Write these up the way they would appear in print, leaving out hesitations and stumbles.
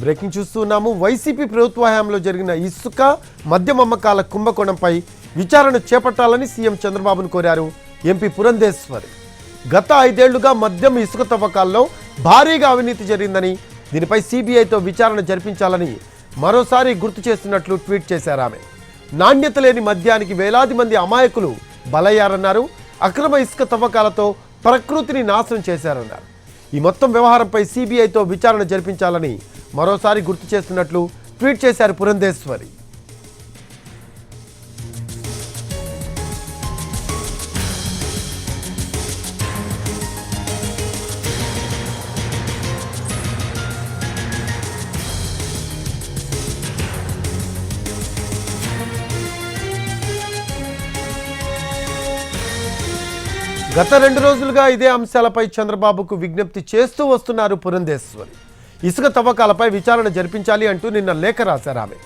Breaking చూస్తున్నాము. YCP ప్రభుత్వ హయాంలో జరిగిన ఇసుక మద్యం అమ్మకాల కుంభకోణంపై విచారణ చేపట్టాలని సీఎం చంద్రబాబును కోరారు ఎంపీ పురంధేశ్వరి. గత 5 ఏళ్లుగా మద్యం ఇసుక తవ్వకాల్లో భారీగా అవినీతి జరిగిందని, దీనిపై సిబిఐతో విచారణ జరిపించాలని మరోసారి గుర్తు చేస్తున్నట్లు ట్వీట్ చేశారు ఆమె. నాణ్యత లేని మద్యానికి వేలాది మంది అమాయకులు బలయ్యారన్నారు. అక్రమ ఇసుక తవ్వకాలతో ప్రకృతిని నాశనం చేశారన్నారు. ఈ మొత్తం వ్యవహారంపై సిబిఐతో విచారణ జరిపించాలని మరోసారి గుర్తు చేస్తున్నట్లు ట్వీట్ చేశారు పురంధేశ్వరి. గత 2 రోజులుగా ఇదే అంశాలపై చంద్రబాబుకు విజ్ఞప్తి చేస్తూ వస్తున్నారు పురంధేశ్వరి. ఇసుక తవ్వకాలపై విచారణ జరిపించాలి అంటూ నిన్న లేఖ రాశారు ఆమె.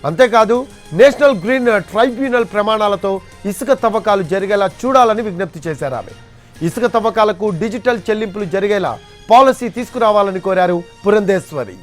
అంతేకాదు నేషనల్ గ్రీన్ ట్రైబ్యునల్ ప్రమాణాలతో ఇసుక తవ్వకాలు జరిగేలా చూడాలని విజ్ఞప్తి చేశారు ఆమె. ఇసుక తవ్వకాలకు డిజిటల్ చెల్లింపులు జరిగేలా పాలసీ తీసుకురావాలని కోరారు పురంధేశ్వరి.